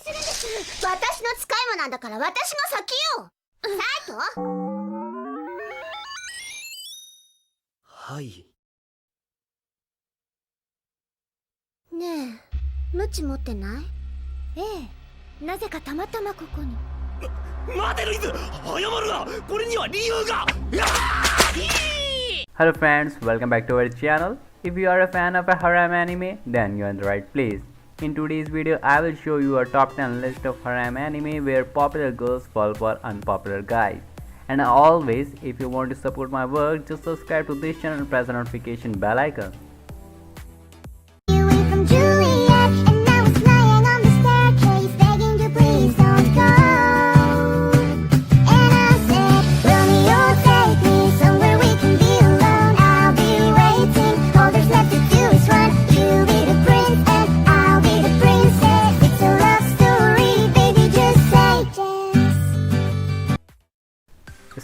私の使い魔なんだから私が先よ。サイト？はい。ねえ、ムチ持ってない？ええ、なぜかたまたまここに。待てルイズ、謝るな。これには理由が。Hello friends, welcome back to our channel. If you are a fan of a harem anime, then you are in the right place. In today's video, I will show you a top 10 list of harem anime where popular girls fall for unpopular guys. And always, if you want to support my work, just subscribe to this channel and press the notification bell icon.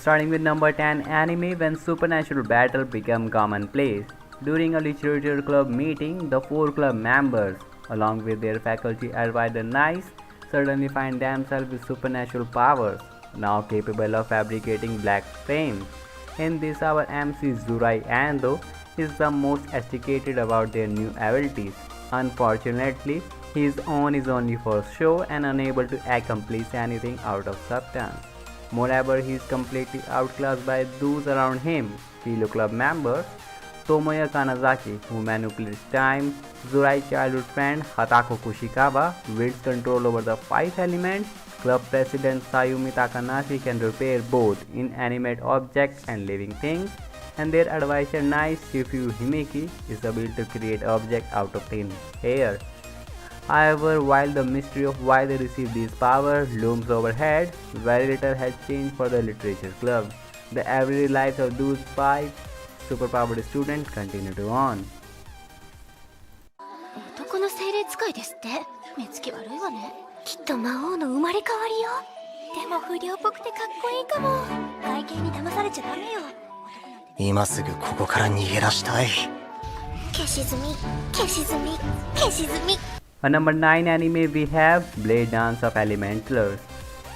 Starting with number 10 anime when supernatural battle become commonplace. During a literature club meeting, the 4 club members, along with their faculty advisor Nice, suddenly find themselves with supernatural powers, now capable of fabricating black flames. In this, our MC Zurai Ando is the most educated about their new abilities. Unfortunately, his own is only for show and unable to accomplish anything out of substance. Moreover, he is completely outclassed by those around him, fellow club members Tomoya Kanazaki, who manipulates time, Zurai's childhood friend Hatako Kushikawa wields control over the 5 elements, club president Sayumi Takanashi can repair both inanimate objects and living things, and their advisor Nice Shifu Himeki is able to create objects out of thin air. However, while the mystery of why they received these powers looms overhead, very little has changed for the literature club. The everyday lives of those 5 superpowered students continue to on. 男の精霊使いですって。目つき悪いわね。きっと魔王の生まれ変わりよ。でも不良っぽくてかっこいいかも。外見に騙されちゃダメよ。今すぐここから逃げ出したい。消し済み、消し済み、消し済み。On number 9 anime we have Blade Dance of Elementalers.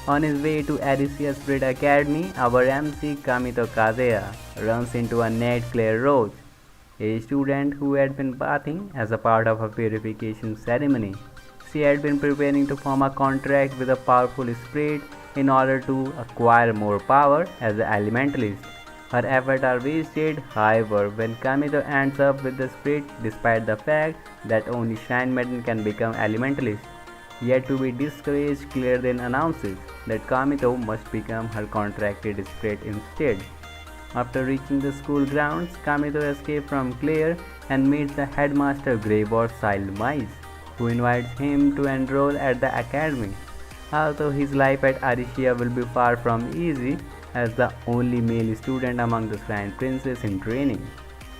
On his way to Aricia's Blade Academy, our MC Kamito Kazuya runs into a Ned Claire Roach, a student who had been bathing as a part of a purification ceremony. She had been preparing to form a contract with a powerful spirit in order to acquire more power as an elementalist. Her efforts are wasted, however, when Kamito ends up with the spirit despite the fact that only Shrine Maiden can become elementalist. Yet to be discouraged, Claire then announces that Kamito must become her contracted spirit instead. After reaching the school grounds, Kamito escapes from Claire and meets the headmaster Greybor Child Mice, who invites him to enroll at the academy. Although his life at Aricia will be far from easy, as the only male student among the Shrine Princes in training,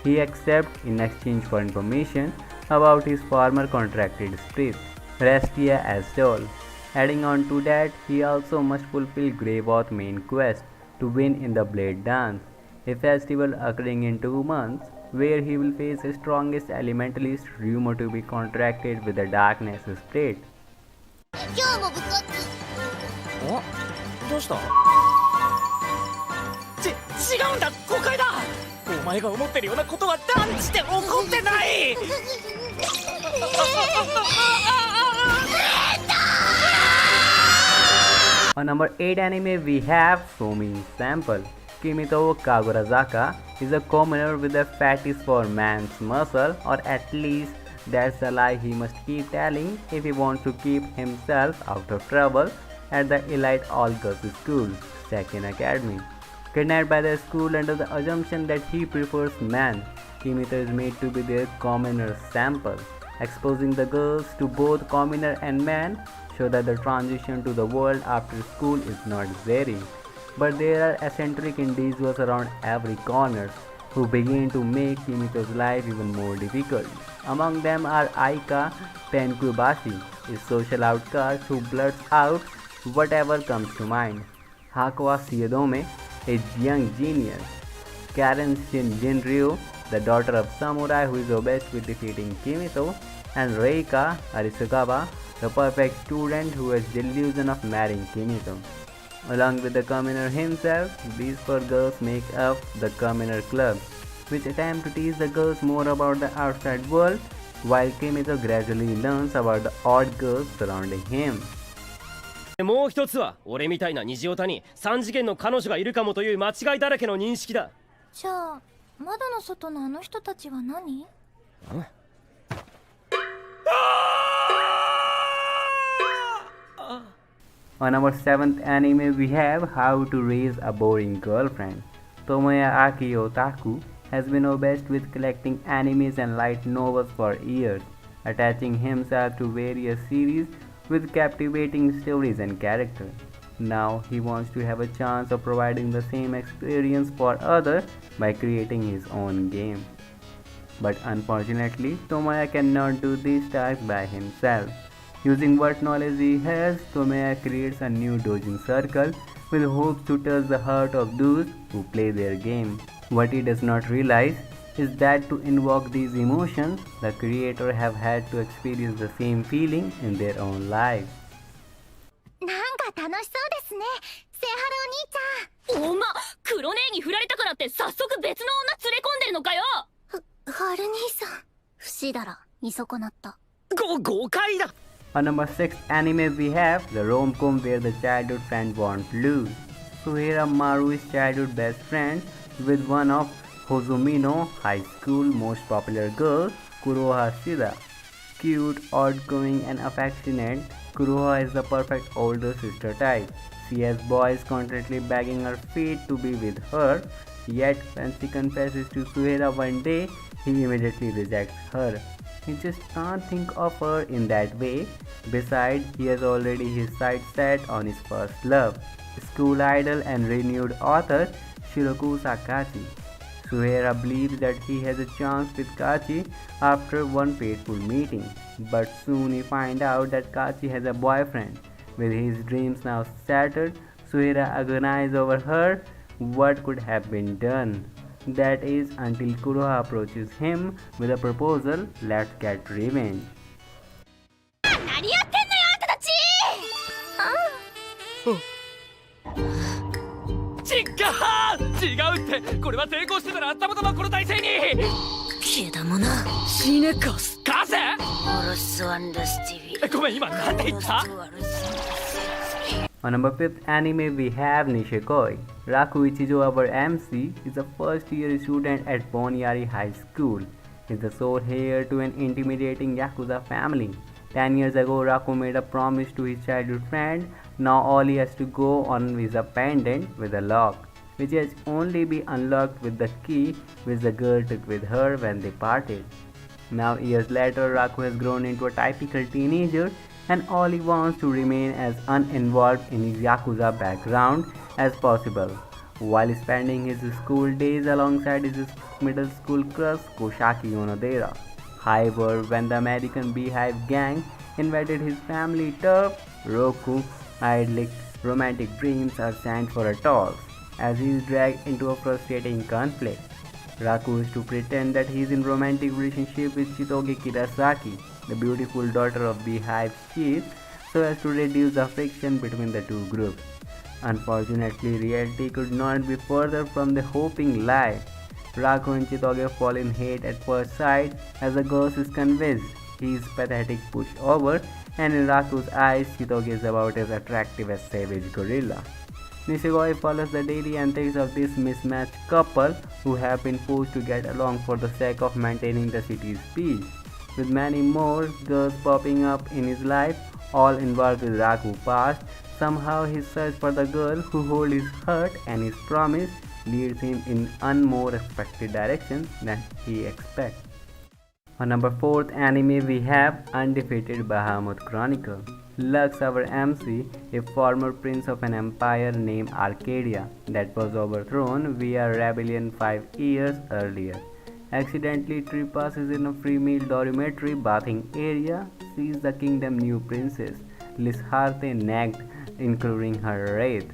he accepts in exchange for information about his former contracted spirit, Restia Astol. Adding on to that, he also must fulfill Greyboth's main quest to win in the Blade Dance, a festival occurring in 2 months, where he will face the strongest elementalist rumored to be contracted with the Darkness spirit. どうした？違うんだ、誤解だ。お前が思ってるようなことは断じて起こってない。On number 8 anime we have Somi Sample. Kimito Kagurazaka is a commoner with a fetish for man's muscle, or at least that's a lie he must keep telling if he wants to keep himself out of trouble at the elite all-girls school, Sekin Academy. Kidnapped by the school under the assumption that he prefers men, Kimito is made to be their commoner sample, exposing the girls to both commoner and men so that the transition to the world after school is not easy. But there are eccentric individuals around every corner who begin to make Kimito's life even more difficult. Among them are Aika Tenkubashi, a social outcast who blurts out whatever comes to mind, Hakuwa Siedome, a young genius, Karen Jinryu, the daughter of samurai who is obsessed with defeating Kimito, and Reika Arisugawa, the perfect student who has delusion of marrying Kimito. Along with the commoner himself, these four girls make up the Commoner Club, which attempt to teach the girls more about the outside world, while Kimito gradually learns about the odd girls surrounding him. もう一つは俺みたいな虹オタに3次元の彼女がいるかもという間違いだらけの認識だ。じゃあ窓の外のあの人たちは何？ On our 7th anime, we have How to Raise a Boring Girlfriend. Tomoya Aki Otaku has been obsessed with collecting animes and light novels for years, attaching himself to various series with captivating stories and characters. Now he wants to have a chance of providing the same experience for others by creating his own game. But unfortunately, Tomoya cannot do this task by himself. Using what knowledge he has, Tomoya creates a new dojin circle with hopes to touch the heart of those who play their game. What he does not realize is that to invoke these emotions, the creator have had to experience the same feeling in their own lives. なんか楽しそうですね、セイハルお兄ちゃん。おま、黒姉に振られたからって早速別の女連れ込んでるのかよ。ハル兄さん、不死だら、見損なった。誤解だ。 On number 6 anime we have the rom-com where the childhood friend won't lose. Suhera Maru is childhood best friend with one of Hozumino High School most popular girls, Kuroha Shida. Cute, outgoing and affectionate, Kuroha is the perfect older sister type. She has boys constantly begging her feet to be with her, yet when she confesses to Suhera one day, he immediately rejects her. He just can't think of her in that way. Besides, he has already his sights set on his first love, school idol and renewed author Shiroku Sakachi. Suhera believes that he has a chance with Kachi after one fateful meeting, but soon he finds out that Kachi has a boyfriend. With his dreams now shattered, Suhera agonizes over her. What could have been done? That is until Kuroha approaches him with a proposal, let's get revenge. 何やってんのよあんたたち。違うってこれは抵抗してたらたまたまこの体勢に消えたもの。シネカスカゼオロスワンダスティビ。ごめん今何て言った？ On number 5th anime we have Nisekoi. Raku Ichijo, our MC, is a first-year student at Bonyari High School. He is the sole heir to an intimidating Yakuza family. 10 years ago, Raku made a promise to his childhood friend. Now all he has to go on is a pendant with a lock, which has only been unlocked with the key which the girl took with her when they parted. Now years later, Raku has grown into a typical teenager and all he wants to remain as uninvolved in his Yakuza background as possible, while spending his school days alongside his middle school crush Koshaki Onodera. However, when the American Beehive gang invaded his family turf, Roku idyllic romantic dreams are sent for a toss as he is dragged into a frustrating conflict. Raku is to pretend that he is in romantic relationship with Chitoge Kirasaki, the beautiful daughter of Beehive's chief, so as to reduce the friction between the two groups. Unfortunately, reality could not be further from the hoping lie. Raku and Chitoge fall in hate at first sight as the girl is convinced he is pathetic pushover, and in Raku's eyes, Chitoge is about as attractive as Savage Gorilla. Nisekoi follows the daily antics of this mismatched couple who have been forced to get along for the sake of maintaining the city's peace. With many more girls popping up in his life, all involved with Raku's past, somehow his search for the girl who holds his heart and his promise leads him in more expected directions than he expects. On number 4th anime we have Undefeated Bahamut Chronicle. Lux, our MC, a former prince of an empire named Arcadia that was overthrown via rebellion 5 years earlier, accidentally trespasses in a free meal dormitory bathing area, sees the kingdom's new princess, Lisharte nagged, including her wraith.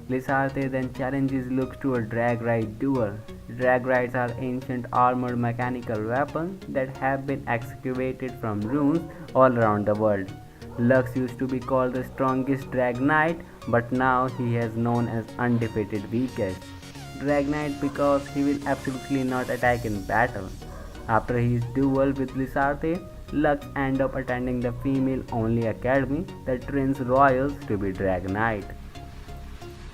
Lisharte then challenges Lux to a drag ride duel. Drag rides are ancient armored mechanical weapons that have been excavated from ruins all around the world. Lux used to be called the strongest Drag Knight, but now he is known as undefeated weakest Drag Knight because he will absolutely not attack in battle. After his duel with Lysarte, Lux ends up attending the female-only academy that trains royals to be Drag Knight.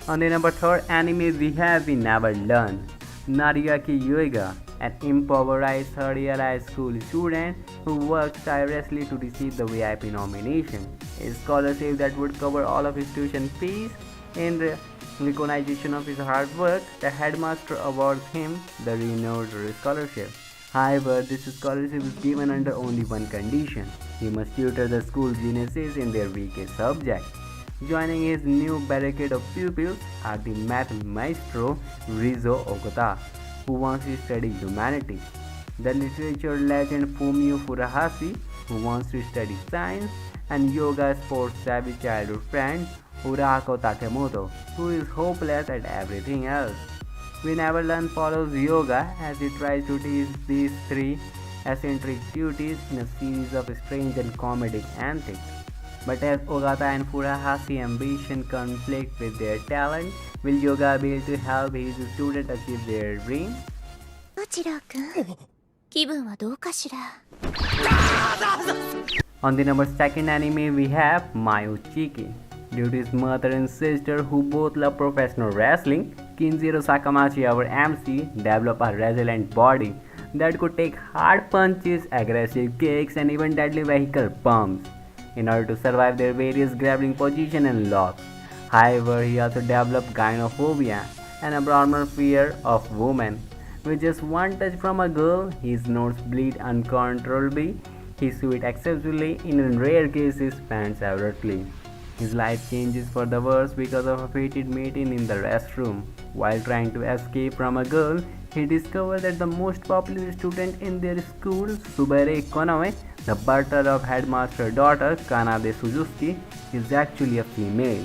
On the number 3rd anime we have We Never Learn. Nariaki Yuiga, an impoverished third-year high school student who works tirelessly to receive the VIP nomination, a scholarship that would cover all of his tuition fees. In recognition of his hard work, the headmaster awards him the renowned scholarship. However, this scholarship is given under only one condition: he must tutor the school geniuses in their weakest subject. Joining his new barricade of pupils are the math maestro Rizo Okata, who wants to study humanities, the literature legend Fumio Furuhashi, who wants to study science, and yoga sports savvy childhood friend Urako Takemoto, who is hopeless at everything else. We Never Learn follows yoga as he tries to teach these three eccentric beauties in a series of strange and comedic antics. But as Ogata and Furuhashi ambition conflict with their talent, will yoga be able to help his students achieve their dream? どちらくん気分はどうかしら On the number 2nd anime we have Mayuchiki. Due to his mother and sister who both love professional wrestling, Kinjiro Sakamachi, our MC, developed a resilient body that could take hard punches, aggressive kicks, and even deadly vehicle bumps in order to survive their various grappling positions and locks. However, he also developed gynophobia, an abnormal fear of women. With just one touch from a girl, his nose bleed uncontrollably, his sweat excessively, in rare cases pants abruptly. His life changes for the worse because of a fated meeting in the restroom. While trying to escape from a girl, he discovered that the most popular student in their school, Subere Konoe, the butler of headmaster's daughter, Kanade Suzuki, is actually a female.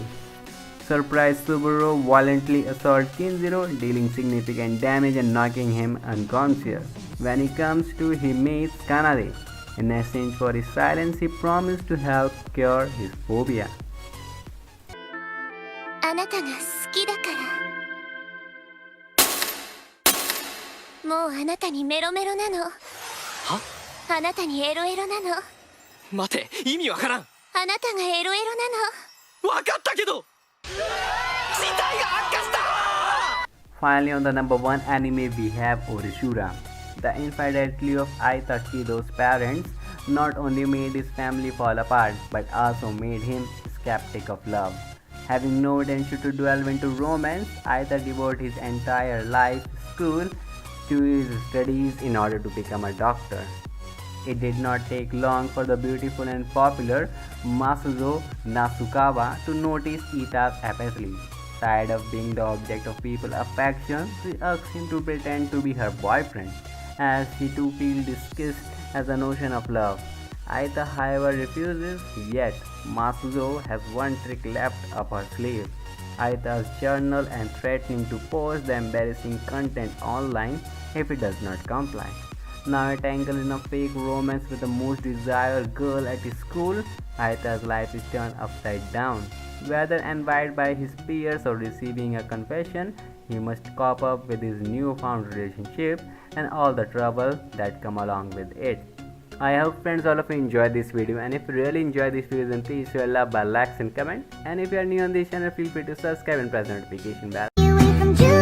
Surprised, Subaru violently assaults Kinjiro, dealing significant damage and knocking him unconscious. When he comes to, he meets Kanade. In exchange for his silence, he promised to help cure his phobia. あなたが好きだからもうあなたにメロメロなのはあなたにエロエロなの待て、意味わからん。あなたがエロエロなのわかったけど事態が悪化した。 Finally, on the number 1 anime we have Oreshura. The infidelity of Aita Kido's parents not only made his family fall apart but also made him skeptic of love. Having no intention to delve into romance, Aita devoted his entire life school to his studies in order to become a doctor. It did not take long for the beautiful and popular Masuzo Nasukawa to notice Ita's apathy. Tired of being the object of people's affection, she asked him to pretend to be her boyfriend, as he too feels disgust at the notion of love. Aita, however, refuses, yet Masuzo has one trick left up her sleeve: Aita's journal, and threatening to post the embarrassing content online if he does not comply. Now entangled in a fake romance with the most desired girl at his school, Aita's life is turned upside down. Whether envied by his peers or receiving a confession, he must cope up with his newfound relationship and all the trouble that come along with it. I hope friends all of you enjoyed this video, and if you really enjoyed this video then please show love by likes and comment, and if you are new on this channel feel free to subscribe and press the notification bell.